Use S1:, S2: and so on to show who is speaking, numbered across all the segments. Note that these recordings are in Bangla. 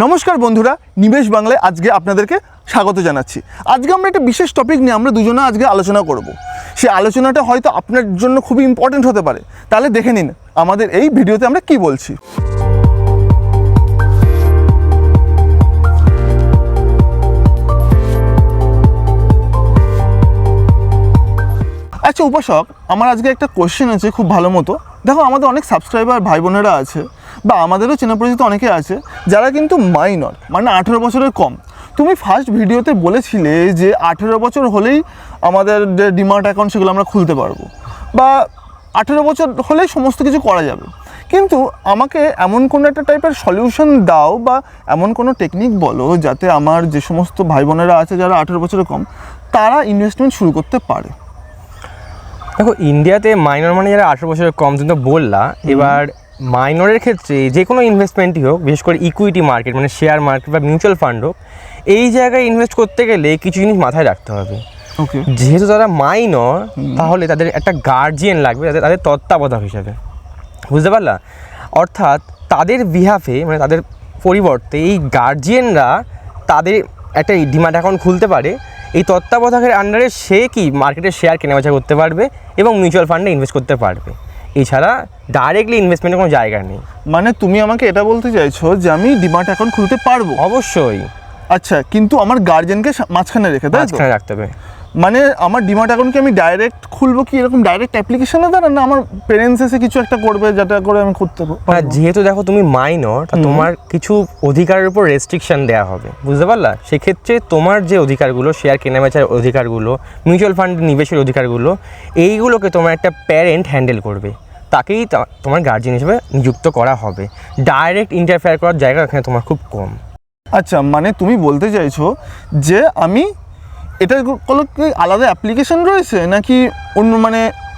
S1: নমস্কার বন্ধুরা, নিবেশ বাংলায় আজকে আপনাদেরকে স্বাগত জানাচ্ছি। আজকে আমরা একটা বিশেষ টপিক নিয়ে আমরা দুজনে আজকে আলোচনা করব। সেই আলোচনাটা হয়তো আপনার জন্য খুবই ইম্পর্টেন্ট হতে পারে। তাহলে দেখে নিন আমাদের এই ভিডিওতে আমরা কি বলছি। আচ্ছা উপাসক, আমার আজকে একটা কোশ্চেন আছে খুব ভালো মতো। দেখো, আমাদের অনেক সাবস্ক্রাইবার ভাই বোনেরা আছে বা আমাদেরও চেনা পরিচিত অনেকে আছে যারা কিন্তু মাইনর, মানে 18 বছরের কম। তুমি ফার্স্ট ভিডিওতে বলেছিলে যে 18 বছর হলেই আমাদের যে ডিমার্ট অ্যাকাউন্ট সেগুলো আমরা খুলতে পারবো, বা 18 বছর হলেই সমস্ত কিছু করা যাবে। কিন্তু আমাকে এমন কোনো একটা টাইপের সলিউশন দাও বা এমন কোনো টেকনিক বলো যাতে আমার যে সমস্ত ভাই বোনেরা আছে যারা 18 বছরের কম তারা ইনভেস্টমেন্ট শুরু করতে পারে।
S2: দেখো, ইন্ডিয়াতে মাইনর মানে যারা 18 বছরের কম, তুমি তো বললা। এবার মাইনরের ক্ষেত্রে যে কোনো ইনভেস্টমেন্টই হোক, বিশেষ করে ইকুইটি মার্কেট মানে শেয়ার মার্কেট বা মিউচুয়াল ফান্ড হোক, এই জায়গায় ইনভেস্ট করতে গেলে কিছু জিনিস মাথায় রাখতে হবে।
S1: ওকে,
S2: যেহেতু তারা মাইনর, তাহলে তাদের একটা গার্জিয়ান লাগবে, তাদের তত্ত্বাবধায়ক হিসাবে, বুঝতে পারলা? অর্থাৎ তাদের বিহাফে মানে তাদের পরিবর্তে এই গার্জিয়ানরা তাদের একটা ডিম্যাট অ্যাকাউন্ট খুলতে পারে। এই তত্ত্বাবধায়কের আন্ডারে সে কি মার্কেটের শেয়ার কেনাবেচা করতে পারবে এবং মিউচুয়াল ফান্ডে ইনভেস্ট করতে পারবে। এছাড়া ডাইরেক্টলি ইনভেস্টমেন্টের কোনো জায়গা নেই।
S1: মানে তুমি আমাকে এটা বলতে চাইছো যে আমি ডিমার্ট অ্যাকাউন্ট খুলতে পারবো?
S2: অবশ্যই।
S1: আচ্ছা, কিন্তু আমার গার্জিয়ানকে মাঝখানে রেখে, তাই তো?
S2: মাঝখানে রাখতে হবে।
S1: মানে আমার ডিমার্ট অ্যাকাউন্টকে আমি ডাইরেক্ট খুলবো কি এরকম ডাইরেক্ট অ্যাপ্লিকেশনের দ্বারা, না আমার পেরেন্টস এসে কিছু একটা করবে যেটা করে আমি করতে পারবো?
S2: হ্যাঁ, যেহেতু দেখো তুমি মাইনর, তোমার কিছু অধিকারের উপর রেস্ট্রিকশন দেওয়া হবে, বুঝতে পারলা? সেক্ষেত্রে তোমার যে অধিকারগুলো, শেয়ার কেনাবেচার অধিকারগুলো, মিউচুয়াল ফান্ড নিবেশের অধিকারগুলো, এইগুলোকে তোমার একটা প্যারেন্ট হ্যান্ডেল করবে। তাকেই তোমার গার্জিয়ান হিসেবে নিযুক্ত করা হবে। ডাইরেক্ট ইন্টারফেয়ার করার জায়গা এখানে তোমার খুব কম।
S1: আচ্ছা, মানে তুমি বলতে চাইছো যে আমি এটার কোনো কি আলাদা অ্যাপ্লিকেশন রয়েছে নাকি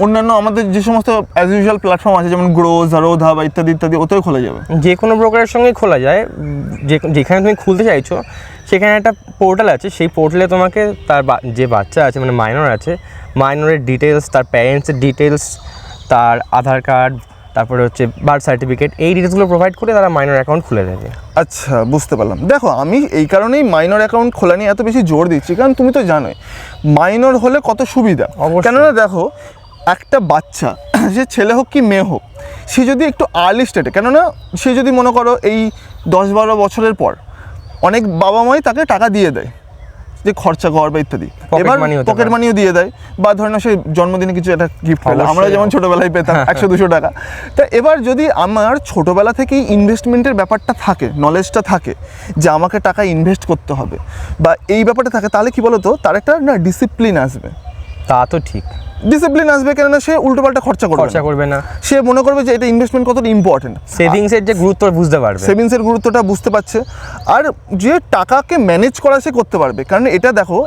S1: অন্যান্য আমাদের যে সমস্ত অ্যাজ ইউজুয়াল প্ল্যাটফর্ম আছে যেমন গ্রো, জারোধা বা ইত্যাদি ইত্যাদি, ওতেও খোলা যাবে?
S2: যে কোনো ব্রোকারের সঙ্গে খোলা যায়। যেখানে তুমি খুলতে চাইছো সেখানে একটা পোর্টাল আছে। সেই পোর্টালে তোমাকে তার যে বাচ্চা আছে মানে মাইনর আছে, মাইনরের ডিটেলস, তার প্যারেন্টসের ডিটেলস, তার আধার কার্ড, তারপরে হচ্ছে বার্থ সার্টিফিকেট, এই ডিটেলসগুলো প্রোভাইড করে তারা মাইনর অ্যাকাউন্ট খুলে দেবে।
S1: আচ্ছা, বুঝতে পারলাম। দেখো, আমি এই কারণেই মাইনর অ্যাকাউন্ট খোলা নিয়ে এত বেশি জোর দিচ্ছি, কারণ তুমি তো জানোই মাইনর হলে কত সুবিধা। কেননা দেখো, একটা বাচ্চা সে ছেলে হোক কি মেয়ে হোক, সে যদি একটু আর্লি স্টেটে, কেননা সে যদি মনে করো এই 10-12 বছরের পর অনেক বাবা মাই তাকে টাকা দিয়ে দেয় যে খরচা কর বা ইত্যাদি, এবার পকেট মানিও দিয়ে দেয়, বা ধরে না সে জন্মদিনে কিছু একটা গিফট পেলো, আমরা যেমন ছোটোবেলায় পেতাম 100-200 টাকা। তা এবার যদি আমার ছোটোবেলা থেকেই ইনভেস্টমেন্টের ব্যাপারটা থাকে, নলেজটা থাকে যে আমাকে টাকা ইনভেস্ট করতে হবে বা এই ব্যাপারটা থাকে, তাহলে কি বলতো তার একটা না ডিসিপ্লিন আসবে।
S2: তা তো ঠিক,
S1: ডিসিপ্লিন আসবে, কেননা সে উল্টোপাল্টা খরচা করবে না। সে মনে করবে যে এটা ইনভেস্টমেন্ট কতটা ইম্পর্টেন্ট,
S2: সেভিংসের যে গুরুত্ব বুঝতে পারবে,
S1: সেভিংসের গুরুত্বটা বুঝতে পারছে, আর যে টাকাকে ম্যানেজ করা সে করতে পারবে। কারণ এটা দেখো,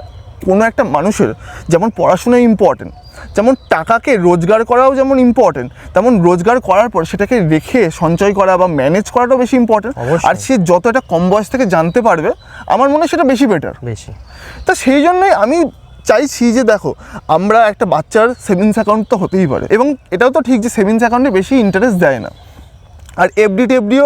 S1: কোনো একটা মানুষের যেমন পড়াশোনা ইম্পর্টেন্ট, যেমন টাকাকে রোজগার করাও যেমন ইম্পর্টেন্ট, তেমন রোজগার করার পর সেটাকে রেখে সঞ্চয় করা বা ম্যানেজ করাটাও বেশি ইম্পর্টেন্ট। আর সে যত এটা কম বয়স থেকে জানতে পারবে, আমার মনে হয় সেটা বেশি বেটার। তা সেই জন্যই আমি চাইছি যে দেখো, আমরা একটা বাচ্চার সেভিংস অ্যাকাউন্ট তো হতেই পারে, এবং এটাও তো ঠিক যে সেভিংস অ্যাকাউন্টে বেশি ইন্টারেস্ট দেয় না, আর এফডি টেফডিও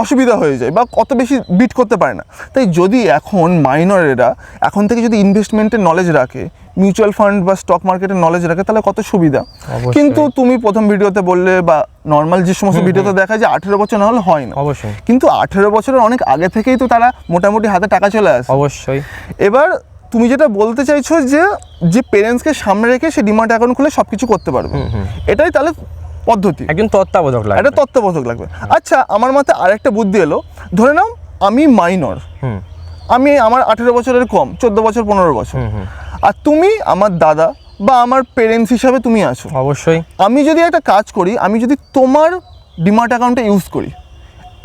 S1: অসুবিধা হয়ে যায় বা কত বেশি বিট করতে পারে না। তাই যদি এখন মাইনরেরা এখন থেকে যদি ইনভেস্টমেন্টের নলেজ রাখে, মিউচুয়াল ফান্ড বা স্টক মার্কেটের নলেজ রাখে, তাহলে কত সুবিধা। কিন্তু তুমি প্রথম ভিডিওতে বললে বা নর্মাল যে সমস্ত ভিডিওতে দেখায় যে 18 বছর না হলে হয় না।
S2: অবশ্যই,
S1: কিন্তু 18 বছরের অনেক আগে থেকেই তো তারা মোটামুটি হাতে টাকা চলে আসে।
S2: অবশ্যই।
S1: এবার তুমি যেটা বলতে চাইছো যে পেরেন্টসকে সামনে রেখে সে ডিমার্ট অ্যাকাউন্ট খুলে সব কিছু করতে পারবে, এটাই তাহলে পদ্ধতি।
S2: একজন তত্ত্বাবধায়ক লাগবে,
S1: এটা তত্ত্বাবধায়ক লাগবে। আচ্ছা, আমার মাথায় আরেকটা বুদ্ধি এলো। ধরে নাও আমি মাইনর, আমি আমার 18 বছরের কম, 14 বছর 15 বছর, আর তুমি আমার দাদা বা আমার পেরেন্টস হিসাবে তুমি আছো।
S2: অবশ্যই। আমি
S1: যদি একটা কাজ করি, আমি যদি তোমার ডিমার্ট অ্যাকাউন্টে ইউজ করি,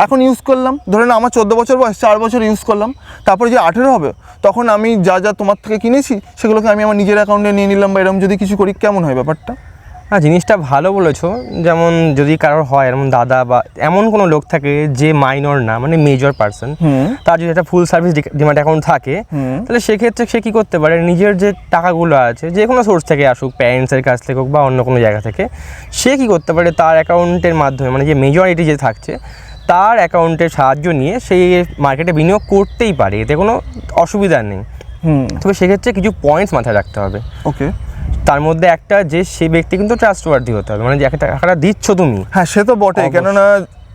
S1: এখন ইউজ করলাম, ধরে না আমার 14 বছর বয়স, 4 বছর ইউজ করলাম, তারপরে যে 18 হবে তখন আমি যা যা তোমার থেকে কিনেছি সেগুলোকে আমি আমার নিজের অ্যাকাউন্টে নিয়ে নিলাম, বা এরকম যদি কিছু করি কেমন হয় ব্যাপারটা?
S2: হ্যাঁ, জিনিসটা ভালো বলেছো। যেমন যদি কারোর হয় এমন দাদা বা এমন কোনো লোক থাকে যে মাইনর না, মানে মেজর পার্সন, তার যদি একটা ফুল সার্ভিস ডিম্যাট অ্যাকাউন্ট থাকে, তাহলে সেক্ষেত্রে সে কী করতে পারে, নিজের যে টাকাগুলো আছে যে কোনো সোর্স থেকে আসুক, প্যারেন্টসের কাছ থেকে হোক বা অন্য কোনো জায়গা থেকে, সে কী করতে পারে তার অ্যাকাউন্টের মাধ্যমে, মানে যে মেজরিটি যে থাকছে তার অ্যাকাউন্টের সাহায্য নিয়ে সেই মার্কেটে বিনিয়োগ করতেই পারে, এতে কোনো অসুবিধা নেই। তবে সেক্ষেত্রে কিছু পয়েন্টস মাথায় রাখতে হবে।
S1: ওকে।
S2: তার মধ্যে একটা যে সেই ব্যক্তি কিন্তু ট্রাস্টওয়ার্দি হতে হবে, মানে যে টাকাটা দিচ্ছ তুমি।
S1: হ্যাঁ সে তো বটে, কেননা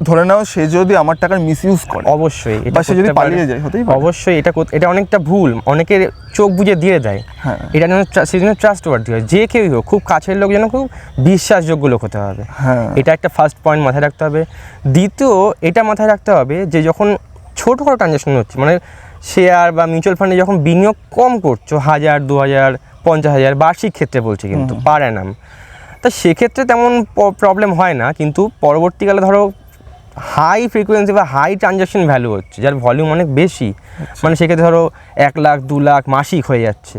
S1: ধরে নাও সে যদি আমার টাকার মিসইউজ করে,
S2: অবশ্যই
S1: বা সে যদি পালিয়ে যায়, হতেই পারে।
S2: অবশ্যই এটা অনেকটা ভুল, অনেকের চোখ বুজে দিয়ে দেয়।
S1: হ্যাঁ
S2: এটা যেন সেই জন্য ট্রাস্টওয়ার্দি হয়, যে কেউই হোক, খুব কাছের লোক যেন খুব বিশ্বাসযোগ্য লোক হতে হবে।
S1: হ্যাঁ
S2: এটা একটা ফার্স্ট পয়েন্ট মাথায় রাখতে হবে। দ্বিতীয় এটা মাথায় রাখতে হবে যে যখন ছোটোখাটো ট্রানজ্যাকশন হচ্ছে, মানে শেয়ার বা মিউচুয়াল ফান্ডে যখন বিনিয়োগ কম করছো, 1000, 2000, 50,000 বার্ষিক ক্ষেত্রে বলছি, কিন্তু পার অ্যানাম, তা সেক্ষেত্রে তেমন প্রবলেম হয় না। কিন্তু পরবর্তীকালে ধরো হাই ফ্রিকোয়েন্সি বা হাই ট্রানজ্যাকশন ভ্যালু হচ্ছে, যার ভলিউম অনেক বেশি, মানে সেক্ষেত্রে ধরো 1 লাখ 2 লাখ মাসিক হয়ে যাচ্ছে,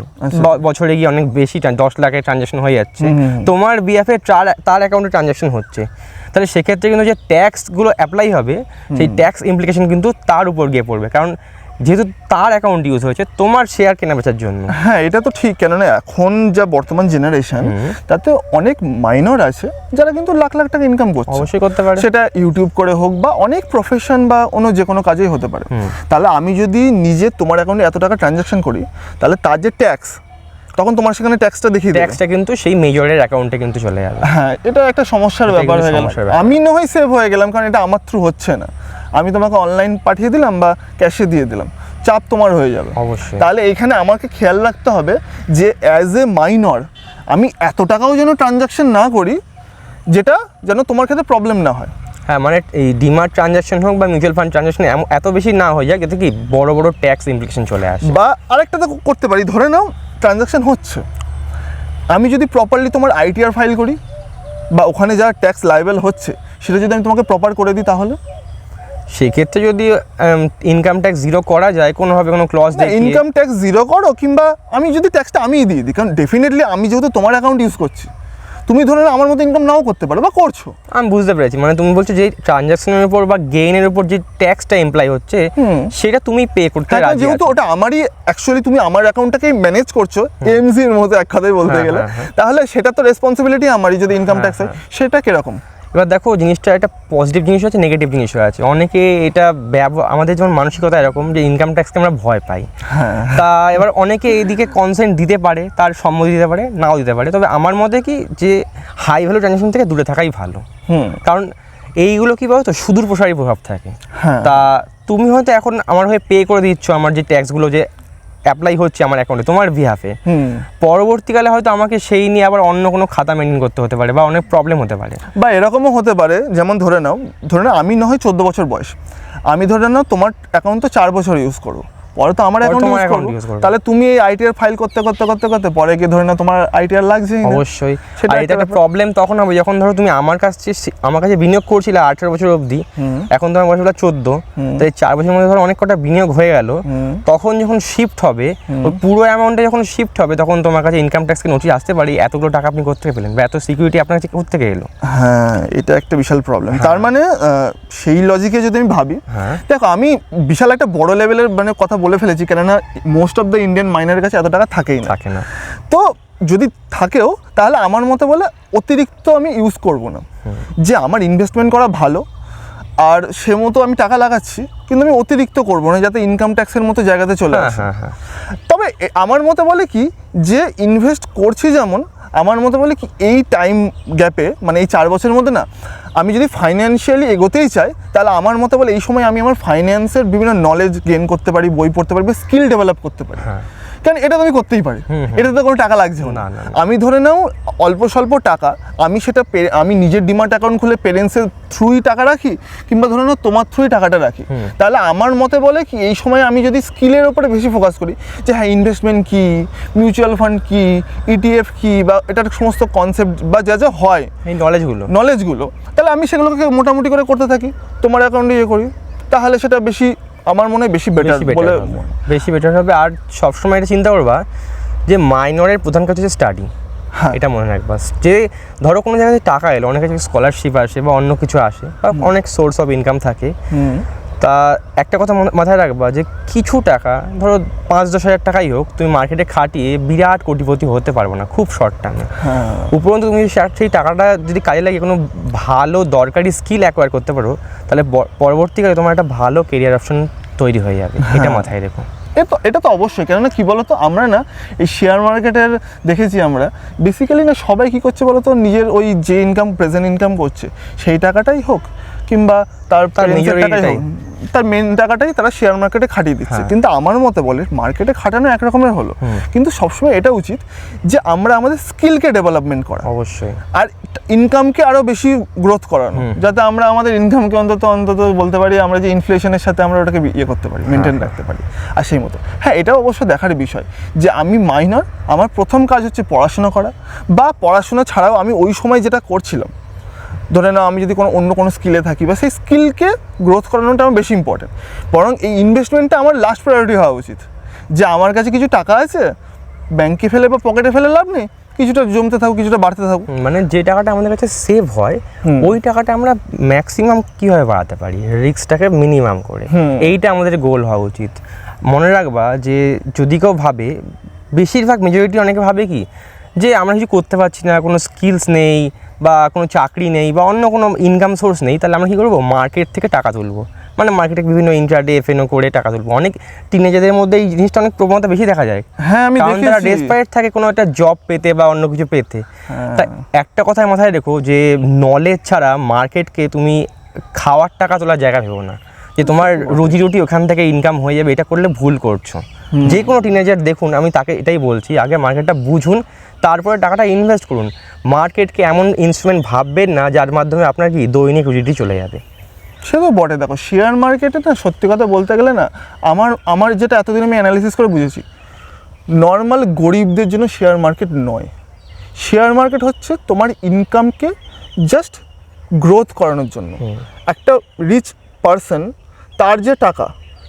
S2: বছরে গিয়ে অনেক বেশি 10 লাখের ট্রানজ্যাকশন হয়ে যাচ্ছে, তোমার বিএফে তার অ্যাকাউন্টে ট্রানজ্যাকশন হচ্ছে, তাহলে সেক্ষেত্রে কিন্তু যে ট্যাক্সগুলো অ্যাপ্লাই হবে, সেই ট্যাক্স ইমপ্লিকেশন কিন্তু তার উপর গিয়ে পড়বে, কারণ যেহেতু তার অ্যাকাউন্ট ইউজ হয়েছে তোমার শেয়ার কেনা বেচার জন্য।
S1: হ্যাঁ এটা তো ঠিক, কেননা এখন যা বর্তমান জেনারেশন, তাতে অনেক মাইনর আছে যারা কিন্তু লাখ লাখ টাকা ইনকাম করছে।
S2: অবশ্যই করতে পারে,
S1: সেটা ইউটিউব করে হোক বা অনেক প্রফেশন বা অন্য যে কোনো কাজেই হতে পারে। তাহলে আমি যদি নিজে তোমার অ্যাকাউন্টে এত টাকা ট্রানজ্যাকশন করি, তাহলে তার যে ট্যাক্স, তখন তোমার সেখানে ট্যাক্সটা দেখিয়ে দেবে,
S2: ট্যাক্সটা কিন্তু সেই মেজরের অ্যাকাউন্টে কিন্তু চলে যাবে।
S1: হ্যাঁ এটা একটা সমস্যার ব্যাপার হয়ে গেল। আমি না হয় সেভ হয়ে গেলাম, কারণ এটা আমার থ্রু হচ্ছে না, আমি তোমাকে অনলাইন পাঠিয়ে দিলাম বা ক্যাশে দিয়ে দিলাম, চাপ তোমার হয়ে যাবে।
S2: অবশ্যই।
S1: তাহলে এখানে আমাকে খেয়াল রাখতে হবে যে অ্যাজ এ মাইনর আমি এত টাকাও যেন ট্রানজাকশন না করি যেটা যেন তোমার ক্ষেত্রে প্রবলেম না হয়।
S2: হ্যাঁ, মানে এই ডিমার্ট ট্রানজাকশন হোক বা মিউচুয়াল ফান্ড ট্রানজাকশন এত বেশি না হয়ে যায় যাতে কি বড় বড় ট্যাক্স ইমপ্লিকেশন চলে আসে।
S1: বা আরেকটা তো করতে পারি, ধরে নাও ট্রানজাকশন হচ্ছে, আমি যদি প্রপারলি তোমার আইটিআর ফাইল করি বা ওখানে যা ট্যাক্স লাইবেল হচ্ছে সেটা যদি আমি তোমাকে প্রপার করে দিই, তাহলে
S2: সেক্ষেত্রে যদি ইনকাম ট্যাক্স জিরো করা যায় কোনোভাবে, কোনো ক্লজ দিয়ে
S1: ইনকাম ট্যাক্স জিরো করো, কিংবা আমি যদি ট্যাক্সটা আমিই দিয়ে দিই, কারণ ডেফিনেটলি আমি যেহেতু তোমার অ্যাকাউন্ট ইউজ করছি, তুমি ধরে নাও আমার মতো ইনকাম নাও করতে পারো বা করছো।
S2: আমি বুঝতে পেরেছি, মানে তুমি বলছো যে ট্রানজাকশনের উপর বা গেইনের উপর যে ট্যাক্সটা এমপ্লাই হচ্ছে সেটা তুমি পে করতে রাজি আছো,
S1: যেহেতু ওটা আমারই অ্যাকচুয়ালি তুমি আমার অ্যাকাউন্টটাকে ম্যানেজ করছো এমজি এর মতো এক কথায় বলতে গেলে, তাহলে সেটা তো রেসপন্সিবিলিটি আমারই যদি ইনকাম ট্যাক্স হয়। সেটা কিরকম?
S2: এবার দেখো জিনিসটা একটা পজিটিভ জিনিস আছে, নেগেটিভ জিনিসও আছে। অনেকে এটা আমাদের যেমন মানসিকতা এরকম যে ইনকাম ট্যাক্সকে আমরা ভয় পাই, তা এবার অনেকে এইদিকে কনসেন্ট দিতে পারে, তার সম্মতি দিতে পারে, নাও দিতে পারে। তবে আমার মতে কি যে হাই ভ্যালু ট্রানজাকশন থেকে দূরে থাকাই ভালো, কারণ এইগুলো কি বলতো সুদূর প্রসারী প্রভাব থাকে। তা তুমি হয়তো এখন আমার হয়ে পে করে দিচ্ছ আমার যে ট্যাক্সগুলো যে অ্যাপ্লাই হচ্ছে আমার অ্যাকাউন্টে তোমার বিহাফে, পরবর্তীকালে হয়তো আমাকে সেই নিয়ে আবার অন্য কোনো খাতা মেনটেন করতে হতে পারে বা অনেক প্রবলেম হতে পারে।
S1: বা এরকমও হতে পারে, যেমন ধরে নাও আমি না হয় 14 বছর বয়স, আমি ধরে নাও তোমার অ্যাকাউন্ট তো 4 বছর ইউজ করো, পরে তো আমার অ্যাকাউন্ট ইউজ করো, তাহলে তুমি এই আইটিআর ফাইল করতে করতে করতে করতে পরে গিয়ে ধরে নাও তোমার আইটিআর লাগছেই না।
S2: অবশ্যই। আর এটা একটা প্রবলেম তখন হবে যখন ধরো তুমি আমার কাছে বিনিয়োগ করছিলে 18 বছর অবধি, এখন তোমার বয়স হলো 14, তাই 4 বছরের মধ্যে ধরো অনেক কটা বিনিয়োগ হয়ে গেল, তখন যখন শিফট হবে ওই পুরো অ্যামাউন্টে যখন শিফট হবে তখন তোমার কাছে ইনকাম ট্যাক্সকে নোটিশ আসতে পারে এতগুলো টাকা আপনি কোথা থেকে পেলেন বা এত সিকিউরিটি আপনার কাছে কোথা থেকে এলো।
S1: হ্যাঁ এটা একটা বিশাল প্রবলেম। তার মানে সেই লজিকে যদি আমি ভাবি, দেখো আমি বিশাল একটা বড় লেভেলের মানে কথা বলে ফেলেছি, কেননা মোস্ট অফ দ্য ইন্ডিয়ান মাইনারের কাছে এত টাকা থাকেই না। তো যদি থাকেও তাহলে আমার মতে বলে অতিরিক্ত আমি ইউজ করব না, যে আমার ইনভেস্টমেন্ট করা ভালো আর সে মতো আমি টাকা লাগাচ্ছি, কিন্তু আমি অতিরিক্ত করব না যাতে ইনকাম ট্যাক্সের মতো জায়গাতে চলে আসে। তবে আমার মতে বলে কি যে ইনভেস্ট করছি, যেমন আমার মতে বলে কি এই টাইম গ্যাপে মানে এই 4 বছরের মধ্যে না আমি যদি ফাইন্যান্সিয়ালি এগোতেই চাই, তাহলে আমার মতে বলে এই সময় আমি আমার ফাইন্যান্সের বিভিন্ন নলেজ গেইন করতে পারি, বই পড়তে পারি, স্কিল ডেভেলপ করতে পারি, কারণ এটা তো আমি করতেই পারি, এটাতে কোনো টাকা লাগছে না। আমি ধরে নাও অল্প স্বল্প টাকা আমি সেটা আমি নিজের ডিমার্ট অ্যাকাউন্ট খুলে পেরেন্টসের থ্রুই টাকা রাখি, কিংবা ধরে নাও তোমার থ্রুই টাকাটা রাখি, তাহলে আমার মতে বলে কি এই সময় আমি যদি স্কিলের ওপরে বেশি ফোকাস করি, যে হ্যাঁ ইনভেস্টমেন্ট কী, মিউচুয়াল ফান্ড কী, ইটিএফ কী, বা এটার সমস্ত কনসেপ্ট বা যা যা হয়
S2: এই নলেজগুলো,
S1: তাহলে আমি সেগুলোকে মোটামুটি করে করতে থাকি, তোমার অ্যাকাউন্টে ইয়ে করি, তাহলে সেটা বেশি আমার মনে হয় বেশি বেটার হবে।
S2: আর সবসময় এটা চিন্তা করবা যে মাইনরের প্রধান কাজ হচ্ছে স্টাডি, এটা মনে রাখবা। যে ধরো কোনো জায়গায় টাকা এলো, অনেক স্কলারশিপ আসে বা অন্য কিছু আসে বা অনেক সোর্স অফ ইনকাম থাকে, তা একটা কথা মাথায় রাখবা যে কিছু টাকা ধরো 5-10 হাজার টাকাই হোক, তুমি মার্কেটে খাটিয়ে বিরাট কোটিপতি হতে পারবো না খুব শর্ট টাইমে। উপরন্তু তুমি সেই টাকাটা যদি কাজে লাগিয়ে কোনো ভালো দরকারি স্কিল অ্যাকোয়ার করতে পারো, তাহলে পরবর্তীকালে তোমার একটা ভালো কেরিয়ার অপশন তৈরি হয়ে যাবে। এটা মাথায় রেখো।
S1: এটা তো অবশ্যই, কেননা কী বলতো, আমরা না এই শেয়ার মার্কেটের দেখেছি আমরা বেসিক্যালি না সবাই কী করছে বলতো, নিজের ওই যে ইনকাম প্রেজেন্ট ইনকাম করছে সেই টাকাটাই হোক কিংবা তার নিজের টাকাই হোক, তার মেন টাকাটাই তারা শেয়ার মার্কেটে খাটিয়ে দিচ্ছে। কিন্তু আমার মতে বলে মার্কেটে খাটানো একরকমের হলো, কিন্তু সবসময় এটা উচিত যে আমরা আমাদের স্কিলকে ডেভেলপমেন্ট করা,
S2: অবশ্যই,
S1: আর ইনকামকে আরও বেশি গ্রোথ করানো, যাতে আমরা আমাদের ইনকামকে অন্তত বলতে পারি আমরা যে ইনফ্লেশনের সাথে আমরা ওটাকে ইয়ে করতে পারি, মেনটেন রাখতে পারি। আর সেই মতো হ্যাঁ, এটাও অবশ্য দেখার বিষয় যে আমি মাইনর, আমার প্রথম কাজ হচ্ছে পড়াশোনা করা, বা পড়াশোনা ছাড়াও আমি ওই সময় যেটা করছিলাম, ধরে নাও আমি যদি অন্য কোনো স্কিলে থাকি বা সেই স্কিলকে গ্রোথ করানোটা আমার বেশি ইম্পর্টেন্ট, বরং এই ইনভেস্টমেন্টটা আমার লাস্ট প্রায়োরিটি হওয়া উচিত। যে আমার কাছে কিছু টাকা আছে, ব্যাংকে ফেলে বা পকেটে ফেলে লাভ নেই, কিছুটা জমতে থাকুক, কিছুটা বাড়তে থাকুক।
S2: মানে যে টাকাটা আমাদের কাছে সেভ হয় ওই টাকাটা আমরা ম্যাক্সিমাম কীভাবে বাড়াতে পারি, রিস্কটাকে মিনিমাম করে, এইটা আমাদের গোল হওয়া উচিত। মনে রাখবা যে যদি কেউ ভাবে, বেশিরভাগ মেজরিটি অনেকে ভাবে কি যে আমরা কিছু করতে পারছি না, কোনো স্কিলস নেই বা কোনো চাকরি নেই বা অন্য কোনো ইনকাম সোর্স নেই, তাহলে আমরা কী করবো, মার্কেট থেকে টাকা তুলবো, মানে মার্কেটে বিভিন্ন ইন্ট্রাডে এফএনও করে টাকা তুলবো। অনেক টিনেজারদের মধ্যে এই জিনিসটা অনেক প্রবণতা বেশি দেখা যায়।
S1: হ্যাঁ, আমি
S2: কারণ তারা ডেসপারেট থাকে কোনো একটা জব পেতে বা অন্য কিছু পেতে। তা একটা কথায় মাথায় রেখো যে নলেজ ছাড়া মার্কেটকে তুমি খাওয়ার টাকা তোলার জায়গা ভেবো না, যে তোমার রুজি রুটি ওখান থেকে ইনকাম হয়ে যাবে, এটা করলে ভুল করছো। যে কোনো টিনেজার দেখুন, আমি তাকে এটাই বলছি, আগে মার্কেটটা বুঝুন, তারপরে টাকাটা ইনভেস্ট করুন। মার্কেটকে এমন ইনস্ট্রুমেন্ট ভাববেন না যার মাধ্যমে আপনার কি দৈনিক রুজিটি চলে যাবে।
S1: সে তো বটে। দেখো শেয়ার মার্কেটে না সত্যি কথা বলতে গেলে না আমার যেটা এতদিন আমি অ্যানালিসিস করে বুঝেছি, নর্মাল গরিবদের জন্য শেয়ার মার্কেট নয়। শেয়ার মার্কেট হচ্ছে তোমার ইনকামকে জাস্ট গ্রোথ করানোর জন্য। একটা রিচ পারসন তার যে টাকা,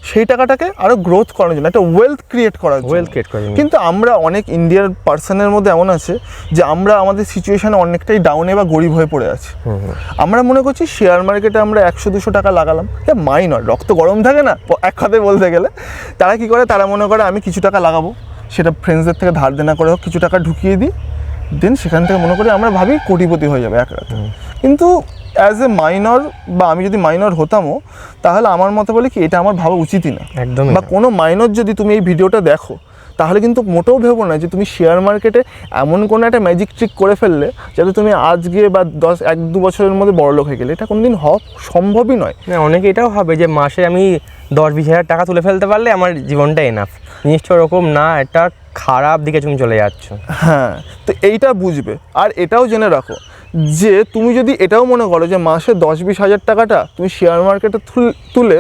S1: সেই টাকাটাকে আরও গ্রোথ করানোর জন্য, একটা ওয়েলথ ক্রিয়েট করার জন্য। কিন্তু আমরা অনেক ইন্ডিয়ার পার্সনের মধ্যে এমন আছে যে আমরা আমাদের সিচুয়েশানে অনেকটাই ডাউনে বা গরিব হয়ে পড়ে আছি। আমরা মনে করছি শেয়ার মার্কেটে আমরা 100-200 টাকা লাগালাম, মাইনর, রক্ত গরম থাকে না এক কথায় বলতে গেলে। তারা কি করে, তারা মনে করে আমি কিছু টাকা লাগাবো, সেটা ফ্রেন্ডসদের থেকে ধার দেনা করে হোক কিছু টাকা ঢুকিয়ে দিই, দেন সেখান থেকে মনে করি আমরা ভাবি কোটিপতি হয়ে যাবে এক রাতে। কিন্তু অ্যাজ এ মাইনর, বা আমি যদি মাইনর হতামও, তাহলে আমার মতে বলে কি এটা আমার ভাবা উচিতই না।
S2: একদম।
S1: বা কোনো মাইনর যদি তুমি এই ভিডিওটা দেখো, তাহলে কিন্তু মোটেও ভেবো না যে তুমি শেয়ার মার্কেটে এমন কোনো একটা ম্যাজিক ট্রিক করে ফেললে যাতে তুমি আজকে বা 1-2 বছরের মধ্যে বড়লোক হয়ে গেলে। এটা কোনোদিন হওয়া সম্ভবই নয়।
S2: অনেকে এটাও ভাবে যে মাসে আমি 10-20 হাজার টাকা তুলে ফেলতে পারলে আমার জীবনটা এনাফ। জিনিসটা ওরকম না, এটা খারাপ দিকে তুমি চলে যাচ্ছ।
S1: হ্যাঁ, তো এইটা বুঝবে। আর এটাও জেনে রাখো যে তুমি যদি এটাও মনে করো যে মাসে 10-20 হাজার টাকাটা তুমি শেয়ার মার্কেটে তুলে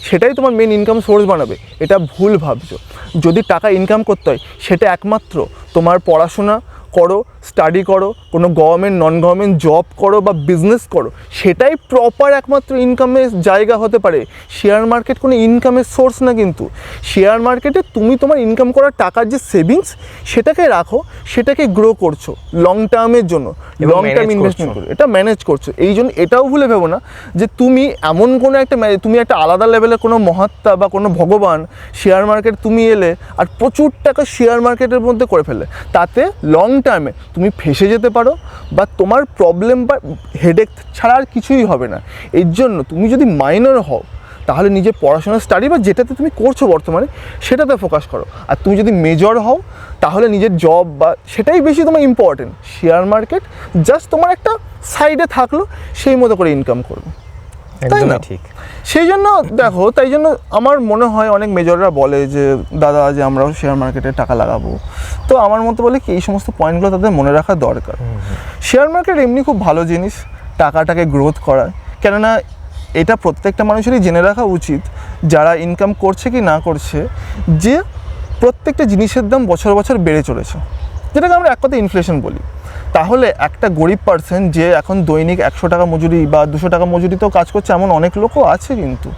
S1: সেটাই তোমার মেন ইনকাম সোর্স বানাবে, এটা ভুল ভাবছো। যদি টাকা ইনকাম করতে হয় সেটা একমাত্র তোমার পড়াশোনা করো, স্টাডি করো, কোনো গভর্নমেন্ট নন গভর্নমেন্ট জব করো বা বিজনেস করো, সেটাই প্রপার একমাত্র ইনকামের জায়গা হতে পারে। শেয়ার মার্কেট কোনো ইনকামের সোর্স না। কিন্তু শেয়ার মার্কেটে তুমি তোমার ইনকাম করার টাকার যে সেভিংস, সেটাকে রাখো, সেটাকে গ্রো করছো লং টার্মের জন্য, লং টার্ম ইনভেস্টমেন্ট করো, এটা ম্যানেজ করছো। এই জন্য এটাও ভুলে ভেবো না যে তুমি এমন কোনো একটা তুমি একটা আলাদা লেভেলের কোনো মহাত্মা বা কোনো ভগবান, শেয়ার মার্কেট তুমি এলে আর প্রচুর টাকা শেয়ার মার্কেটের মধ্যে করে ফেললে, তাতে লং টার্মে তুমি ফেসে যেতে পারো বা তোমার প্রবলেম বা হেডেক ছাড়া আর কিছুই হবে না। এর জন্য তুমি যদি মাইনর হও তাহলে নিজের পড়াশোনা স্টাডি বা যেটাতে তুমি করছো বর্তমানে সেটাতে ফোকাস করো। আর তুমি যদি মেজর হও তাহলে নিজের জব বা সেটাই বেশি তোমার ইম্পর্টেন্ট। শেয়ার মার্কেট জাস্ট তোমার একটা সাইডে থাকলো, সেই মতো করে ইনকাম করবে, তাই না? ঠিক সেই জন্য দেখো, তাই জন্য আমার মনে হয় অনেক মেজররা বলে যে দাদা যে আমরাও শেয়ার মার্কেটে টাকা লাগাবো। তো আমার মতো বলে কি এই সমস্ত পয়েন্টগুলো তাদের মনে রাখা দরকার। শেয়ার মার্কেট এমনি খুব ভালো জিনিস, টাকাটাকে গ্রোথ করায়। কেননা এটা প্রত্যেকটা মানুষেরই জেনে রাখা উচিত, যারা ইনকাম করছে কি না করছে, যে প্রত্যেকটা জিনিসের দাম বছর বছর বেড়ে চলেছে, যেটাকে আমরা এক কথায় ইনফ্লেশন বলি। তাহলে একটা গরিব পার্সন যে এখন দৈনিক 100 টাকা মজুরি বা 200 টাকা মজুরিতেও কাজ করছে, এমন অনেক লোকও আছে, কিন্তু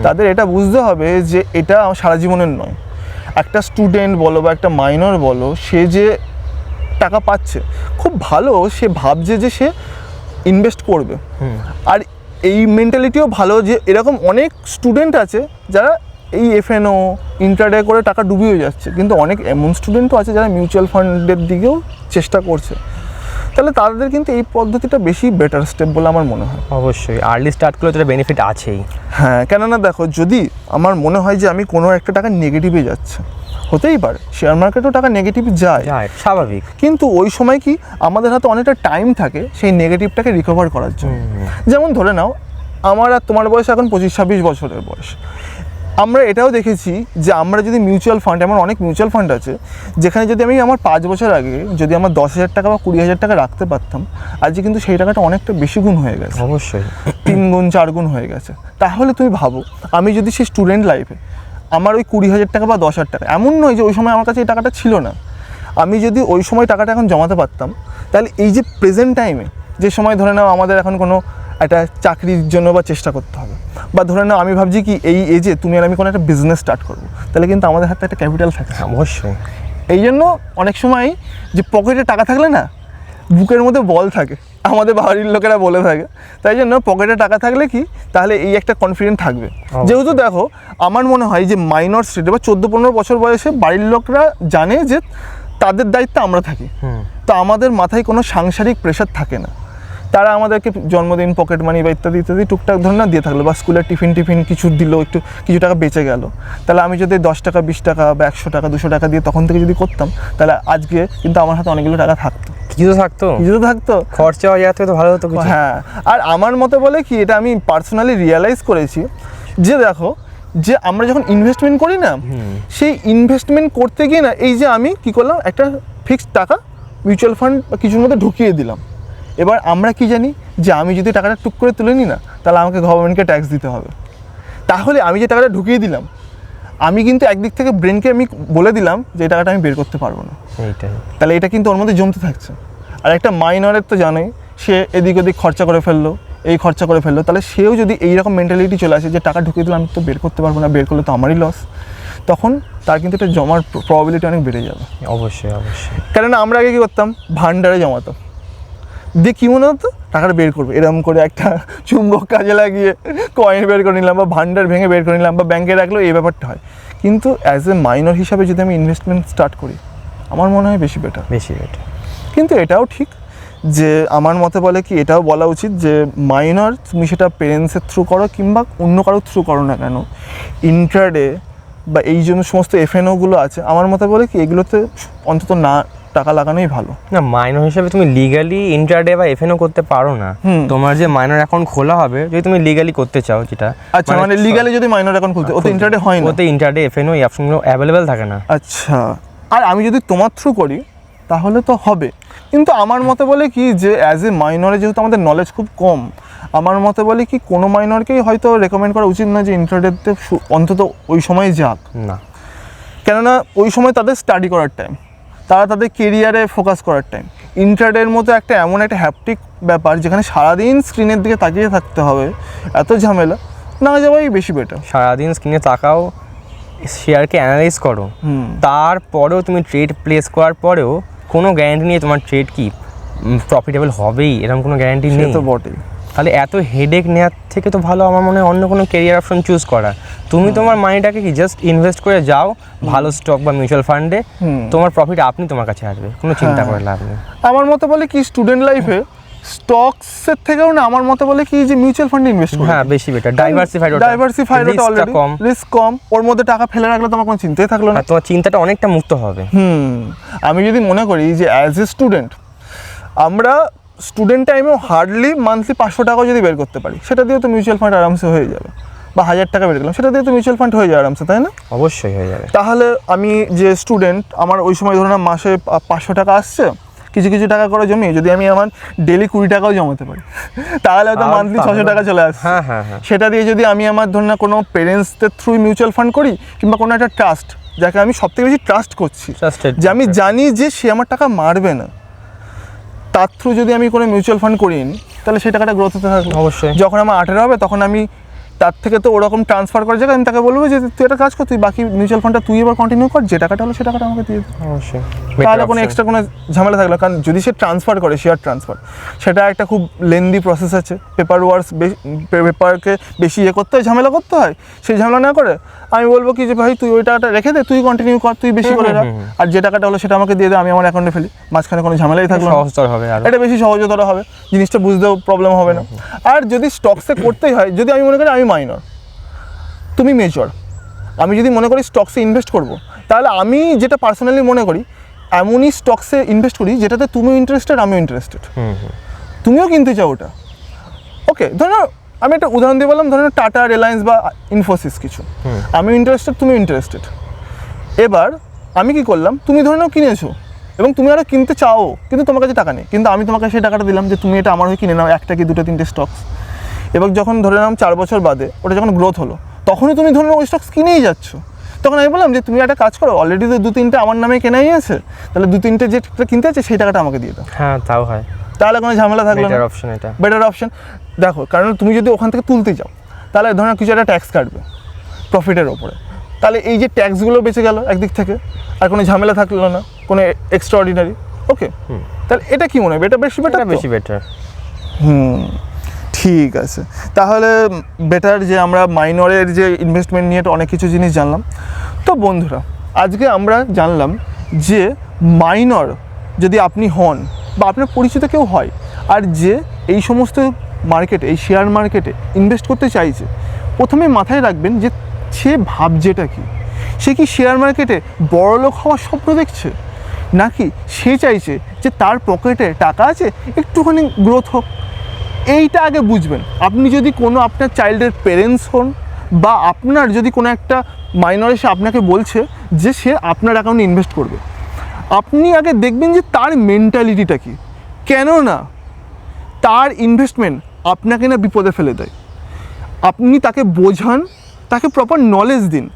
S1: তাদের এটা বুঝতে হবে যে এটা সারা জীবনের নয়। একটা স্টুডেন্ট বলো বা একটা মাইনর বলো, সে যে টাকা পাচ্ছে খুব ভালো, সে ভাবছে যে সে ইনভেস্ট করবে। আর এই মেন্টালিটিও ভালো যে এরকম অনেক স্টুডেন্ট আছে যারা এই এফএনও ইন্ট্রাডে করে টাকা ডুবিয়ে যাচ্ছে, কিন্তু অনেক এমন স্টুডেন্টও আছে যারা মিউচুয়াল ফান্ডের দিকেও চেষ্টা করছে। তাহলে তাদের কিন্তু এই পদ্ধতিটা বেশি বেটার স্টেপ বলে আমার মনে হয়।
S2: অবশ্যই আর্লি স্টার্ট করলে তো বেনিফিট আছেই।
S1: হ্যাঁ, কেননা দেখো, যদি আমার মনে হয় যে আমি কোনো একটা টাকা নেগেটিভে যাচ্ছে, হতেই পারে শেয়ার মার্কেটেও টাকা নেগেটিভ যায়,
S2: স্বাভাবিক,
S1: কিন্তু ওই সময় কি আমাদের হাতে অনেকটা টাইম থাকে সেই নেগেটিভটাকে রিকভার করার জন্য। যেমন ধরে নাও আমার আর তোমার বয়স এখন 25-26 বছরের বয়স। আমরা এটাও দেখেছি যে আমরা যদি মিউচুয়াল ফান্ড, এমন অনেক মিউচুয়াল ফান্ড আছে যেখানে যদি আমি আমার 5 বছর আগে যদি আমার 10,000 টাকা বা 20,000 টাকা রাখতে পারতাম, আজকে কিন্তু সেই টাকাটা অনেকটা বেশি গুণ হয়ে গেছে।
S2: অবশ্যই
S1: 3 গুণ 4 গুণ হয়ে গেছে। তাহলে তুমি ভাবো, আমি যদি সেই স্টুডেন্ট লাইফে আমার ওই 20,000 টাকা বা 10,000 টাকা, এমন নয় যে ওই সময় আমার কাছে এই টাকাটা ছিল না, আমি যদি ওই সময় টাকাটা এখন জমাতে পারতাম, তাহলে এই যে প্রেজেন্ট টাইমে যে সময় ধরে নাও আমাদের এখন কোনো একটা চাকরির জন্য বা চেষ্টা করতে হবে, বা ধরে নাও আমি ভাবছি কি এই এজে তুমি আর আমি কোনো একটা বিজনেস স্টার্ট করবো, তাহলে কিন্তু আমাদের হাতে একটা ক্যাপিটাল থাকে।
S2: অবশ্যই।
S1: এই জন্য অনেক সময় যে পকেটে টাকা থাকলে না বুকের মধ্যে বল থাকে, আমাদের বাড়ির লোকেরা বলে থাকে। তাই জন্য পকেটে টাকা থাকলে কি তাহলে এই একটা কনফিডেন্ট থাকবে। যেহেতু দেখো আমার মনে হয় যে মাইনর স্টেজে বা 14-15 বছর বয়সে বাড়ির লোকরা জানে যে তাদের দায়িত্বে আমরা থাকি, তো আমাদের মাথায় কোনো সাংসারিক প্রেশার থাকে না। তারা আমাদেরকে জন্মদিন, পকেট মানি বা ইত্যাদি ইত্যাদি টুকটাক ধরে না দিয়ে থাকলো, বা স্কুলের টিফিন কিছু দিল, একটু কিছু টাকা বেঁচে গেল, তাহলে আমি যদি 10 টাকা 20 টাকা বা 100 টাকা 200 টাকা দিয়ে তখন থেকে যদি করতাম, তাহলে আজকে কিন্তু আমার হাতে অনেকগুলো টাকা থাকতো।
S2: কিছু তো থাকতো, খরচা হয়ে যেত, তো ভালো হতো।
S1: হ্যাঁ, আর আমার মতে বলে কি, এটা আমি পার্সোনালি রিয়েলাইজ করেছি যে দেখো, যে আমরা যখন ইনভেস্টমেন্ট করি না, সেই ইনভেস্টমেন্ট করতে গিয়ে না এই যে আমি কি করলাম, একটা ফিক্সড টাকা মিউচুয়াল ফান্ড বা কিছুর মধ্যে ঢুকিয়ে দিলাম। এবার আমরা কি জানি যে আমি যদি টাকাটা টুক করে তুলে নিই না, তাহলে আমাকে গভর্নমেন্টকে ট্যাক্স দিতে হবে। তাহলে আমি যে টাকাটা ঢুকিয়ে দিলাম, আমি কিন্তু একদিক থেকে ব্রেনকে আমি বলে দিলাম যে এই টাকাটা আমি বের করতে পারবো না। তাহলে এটা কিন্তু ওর মধ্যে জমতে থাকছে। আর একটা মাইনরের তো জানোই, সে এদিক ওদিক খরচা করে ফেললো, এই খরচা করে ফেললো, তাহলে সেও যদি এইরকম মেন্টালিটি চলে আসে যে টাকা ঢুকিয়ে দিলাম, আমি তো বের করতে পারবো না, বের করলে তো আমারই লস, তখন তার কিন্তু এটা জমার প্রবাবিলিটি অনেক বেড়ে যাবে।
S2: অবশ্যই।
S1: কেননা আমরা আগে কী করতাম, ভান্ডারে জমাতাম, দিয়ে কী মনে হতো টাকাটা বের করবে, এরকম করে একটা চুম্বক কাজে লাগিয়ে কয়েন বের করে নিলাম, বা ভান্ডার ভেঙে বের করে নিলাম, বা ব্যাংকে রাখলো, এই ব্যাপারটা হয়। কিন্তু অ্যাজ এ মাইনর হিসাবে যদি আমি ইনভেস্টমেন্ট স্টার্ট করি, আমার মনে হয় বেশি বেটার। কিন্তু এটাও ঠিক যে আমার মতে বলে কি, এটাও বলা উচিত যে মাইনর তুমি সেটা পেরেন্টসের থ্রু করো কিংবা অন্য কারোর থ্রু করো না কেন, ইন্ট্রাডে বা এই জন্য সমস্ত এফএনওগুলো আছে, আমার মতে বলে কি এগুলোতে অন্তত না টাকা লাগানোই ভালো।
S2: না, মাইনর হিসেবে তুমি লিগালি ইন্ট্রাডে বা এফএনও করতে পারো না। তোমার যে মাইনর অ্যাকাউন্ট খোলা হবে, যদি তুমি লিগালি করতে চাও, যেটা
S1: আচ্ছা মানে লিগালি যদি মাইনর অ্যাকাউন্ট খুলতে, ওতে ইন্ট্রাডে হয় না,
S2: ওতে ইন্ট্রাডে এফএনও এই অপশনগুলো অ্যাভেলেবেল থাকে না।
S1: আচ্ছা, আর আমি যদি তোমার থ্রু করি তাহলে তো হবে। কিন্তু আমার মতে বলে কি যে অ্যাজ এ মাইনরে যেহেতু আমাদের নলেজ খুব কম, আমার মতে বলে কি কোনো মাইনরকেই হয়তো রেকমেন্ড করা উচিত না যে ইন্ট্রাডেতে অন্তত ওই সময় যাক
S2: না।
S1: কেননা ওই সময় তাদের স্টাডি করার টাইম, তারা তাদের কেরিয়ারে ফোকাস করার টাইম। ইন্ট্রাডের মতো একটা এমন একটা হ্যাপটিক ব্যাপার যেখানে সারাদিন স্ক্রিনের দিকে তাকিয়ে থাকতে হবে, এত ঝামেলা না যাওয়াই বেশি বেটার।
S2: সারাদিন স্ক্রিনে তাকাও, শেয়ারকে অ্যানালাইজ করো, তারপরেও তুমি ট্রেড প্লেস করার পরেও কোনো গ্যারান্টি নেই তোমার ট্রেড কি প্রফিটেবল হবেই, এরকম কোনো গ্যারান্টি নেই।
S1: তো বটেই।
S2: তাহলে এত হেডেক নেওয়ার থেকে তো ভালো আমার মনে হয় অন্য কোনো ক্যারিয়ার অপশন চুজ করা। তুমি তোমার মানিটাকে কি জাস্ট ইনভেস্ট করে যাও ভালো স্টক বা মিউচুয়াল ফান্ডে, তোমার প্রফিট আপনি তোমার কাছে আসবে, কোনো চিন্তা করে লাভ নেই।
S1: আমার মতে বলে কি স্টুডেন্ট লাইফে স্টকসের থেকেও না আমার মতে বলে কি যে মিউচুয়াল ফান্ডে ইনভেস্ট করো।
S2: হ্যাঁ, বেশি বেটার। ডাইভার্সিফাইড
S1: ওটা অলরেডি রিস্ক কম, ওর মধ্যে টাকা ফেলে রাখলে তোমার কোনো চিন্তাই থাকলো না,
S2: তোমার চিন্তাটা অনেকটা মুক্ত হবে।
S1: আমি যদি মনে করি যে অ্যাজ এ স্টুডেন্ট আমরা স্টুডেন্ট টাইমেও হার্ডলি মান্থলি 500 টাকাও যদি বের করতে পারি, সেটা দিয়ে তো মিউচুয়াল ফান্ড আরামসে হয়ে যাবে, বা 1000 টাকা বের করলাম, সেটা দিয়ে তো মিউচুয়াল ফান্ড হয়ে যায় আরামসে, তাই না?
S2: অবশ্যই হয়ে যাবে।
S1: তাহলে আমি যে স্টুডেন্ট, আমার ওই সময় ধরুন মাসে 500 টাকা আসছে, কিছু টাকা করে জমিয়ে যদি আমি আমার ডেলি 20 টাকাও জমাতে পারি, তাহলে হয়তো মান্থলি 600 টাকা চলে আসছে।
S2: হ্যাঁ।
S1: সেটা দিয়ে যদি আমি আমার ধরুন না কোনো পেরেন্টসদের থ্রু মিউচুয়াল ফান্ড করি, কিংবা কোনো একটা ট্রাস্ট যাকে আমি সবথেকে বেশি ট্রাস্ট করছি, যে আমি জানি যে সে আমার টাকা মারবে না, তার থ্রু যদি আমি কোনো মিউচুয়াল ফান্ড করিয়ে নিই, তাহলে সেই টাকাটা গ্রোথ হতে থাকবে।
S2: অবশ্যই।
S1: যখন আমার 18 হবে তখন আমি তার থেকে তো ওরকম ট্রান্সফার করা যাবে, আমি তাকে বলবো যে তুই একটা কাজ কর, তুই বাকি মিউচুয়াল ফান্ডটা তুই এবার কন্টিনিউ কর, যে টাকাটা হলো সে টাকাটা আমাকে দিয়ে দে।
S2: অবশ্যই
S1: তাহলে কোনো এক্সট্রা কোনো ঝামেলা থাকলো, কারণ যদি সে ট্রান্সফার করে শেয়ার ট্রান্সফার, সেটা একটা খুব লেন্দি প্রসেস আছে, পেপারকে বেশি ইয়ে করতে হয়, ঝামেলা করতে হয়। সেই ঝামেলা না করে আমি বলবো কি যে ভাই তুই ওই টাকাটা রেখে দে, তুই কন্টিনিউ কর, তুই বেশি করে রাখ, আর যে টাকাটা হলো সেটা আমাকে দিয়ে দে, আমি আমার অ্যাকাউন্টে ফেলি, মাঝখানে কোনো ঝামেলাই থাকলো না।
S2: সহজতর হবে, আর
S1: এটা বেশি সহজতর হবে, জিনিসটা বুঝতেও প্রবলেম হবে না। আর যদি স্টকসে করতেই হয়, যদি আমি মনে করি আমি মাইনর, তুমি মেজর, আমি যদি মনে করি স্টকসে ইনভেস্ট করব, তাহলে আমি যেটা পার্সোনালি মনে করি এমনই স্টকসে ইনভেস্ট করি যেটাতে তুমিও ইন্টারেস্টেড, আমিও ইন্টারেস্টেড, তুমিও কিনতে চাও ওটা। ওকে, ধরো আমি একটা উদাহরণ দিয়ে বললাম, ধরো টাটা, রিলায়েন্স বা ইনফোসিস কিছু, আমিও ইন্টারেস্টেড, তুমিও ইন্টারেস্টেড। এবার আমি কি করলাম, তুমি ধরে নাও কিনেছো এবং তুমি আরও কিনতে চাও, কিন্তু তোমার কাছে টাকা নেই, কিন্তু আমি তোমাকে সেই টাকাটা দিলাম যে তুমি এটা আমার হয়ে কিনে নাও, একটা কি দুটো তিনটে স্টকস। এবার যখন ধরে নাও 4 বছর বাদে ওটা যখন গ্রোথ হলো, তখনই তুমি ধরে নাও ওই স্টকস কিনেই যাচ্ছ। তখন আমি বললাম যে তুমি একটা কাজ করো, অলরেডি তো 2-3টে আমার নামে কেনাই আছে, তাহলে 2-3টে যেটা কিনতে আছে সেই টাকাটা আমাকে দিয়ে দাও।
S2: হ্যাঁ, তাও হয়,
S1: তাহলে কোনো ঝামেলা থাকলো না।
S2: বেটার অপশন এটা,
S1: বেটার অপশন। দেখো, কারণ তুমি যদি ওখান থেকে তুলতে যাও, তাহলে ধরো কিছু একটা ট্যাক্স কাটবে প্রফিটের ওপরে, তাহলে এই যে ট্যাক্সগুলো বেঁচে গেল একদিক থেকে, আর কোনো ঝামেলা থাকলো না, কোনো এক্সট্রা অর্ডিনারি। ওকে, তাহলে এটা কি মনে হবে, এটা বেশি বেটার?
S2: বেশি বেটার।
S1: ঠিক আছে, তাহলে বেটার যে আমরা মাইনরের যে ইনভেস্টমেন্ট নিয়ে অনেক কিছু জিনিস জানলাম। তো বন্ধুরা, আজকে আমরা জানলাম যে মাইনর যদি আপনি হন বা আপনার পরিচিত কেউ হয়, আর যে এই সমস্ত মার্কেটে, এই শেয়ার মার্কেটে ইনভেস্ট করতে চাইছে, প্রথমে মাথায় রাখবেন যে সে ভাবছেটা কি। সে কি শেয়ার মার্কেটে বড়লোক হওয়ার স্বপ্ন দেখছে, নাকি সে চাইছে যে তার পকেটে টাকা আছে, একটুখানি গ্রোথ হোক। এইটা আগে বুঝবেন। আপনি যদি কোনো আপনার চাইল্ডের পেরেন্টস হন, বা আপনার যদি কোনো একটা মাইনর এসে আপনাকে বলছে যে সে আপনার অ্যাকাউন্টে ইনভেস্ট করবে, আপনি আগে দেখবেন যে তার মেন্টালিটিটা কী। কেননা তার ইনভেস্টমেন্ট আপনাকে না বিপদে ফেলে দেয়। আপনি তাকে বোঝান, তাকে প্রপার নলেজ দিন,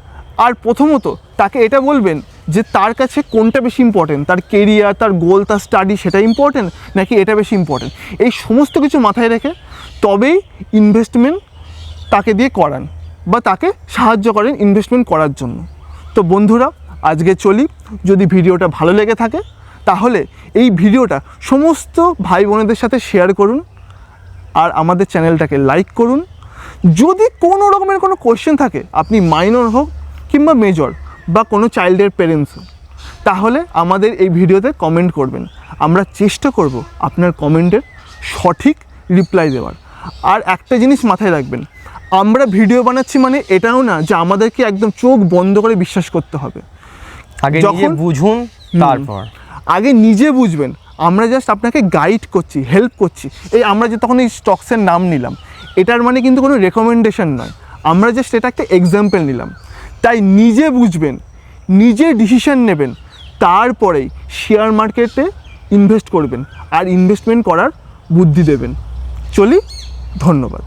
S1: আর প্রথমত তাকে এটা বলবেন যে তার কাছে কোনটা বেশি ইম্পর্টেন্ট, তার কেরিয়ার, তার গোল, তার স্টাডি, সেটা ইম্পর্টেন্ট নাকি এটা বেশি ইম্পর্টেন্ট। এই সমস্ত কিছু মাথায় রেখে তবেই ইনভেস্টমেন্ট তাকে দিয়ে করান, বা তাকে সাহায্য করেন ইনভেস্টমেন্ট করার জন্য। তো বন্ধুরা, আজকে চলি। যদি ভিডিওটা ভালো লেগে থাকে তাহলে এই ভিডিওটা সমস্ত ভাই বোনেদের সাথে শেয়ার করুন, আর আমাদের চ্যানেলটাকে লাইক করুন। যদি কোনো রকমের কোনো কোয়েশ্চেন থাকে, আপনি মাইনর হোক কিংবা মেজর বা কোনো চাইল্ডের পেরেন্টস হোক, তাহলে আমাদের এই ভিডিওতে কমেন্ট করবেন। আমরা চেষ্টা করব আপনার কমেন্টের সঠিক রিপ্লাই দেওয়ার। আর একটা জিনিস মাথায় রাখবেন, আমরা ভিডিও বানাচ্ছি মানে এটাও না যে আমাদেরকে একদম চোখ বন্ধ করে বিশ্বাস করতে হবে।
S2: আগে নিজে বুঝুন, তারপর
S1: আগে নিজে বুঝবেন। আমরা জাস্ট আপনাকে গাইড করছি, হেল্প করছি। এই আমরা যে তখন এই স্টকসের নাম নিলাম, এটার মানে কিন্তু কোনো রেকমেন্ডেশন নয়, আমরা জাস্ট এটা একটা এক্সাম্পল নিলাম। তাই নিজে বুঝবেন, নিজে ডিসিশন নেবেন, তারপরেই শেয়ার মার্কেটে ইনভেস্ট করবেন আর ইনভেস্টমেন্ট করার বুদ্ধি দেবেন। চলি, ধন্যবাদ।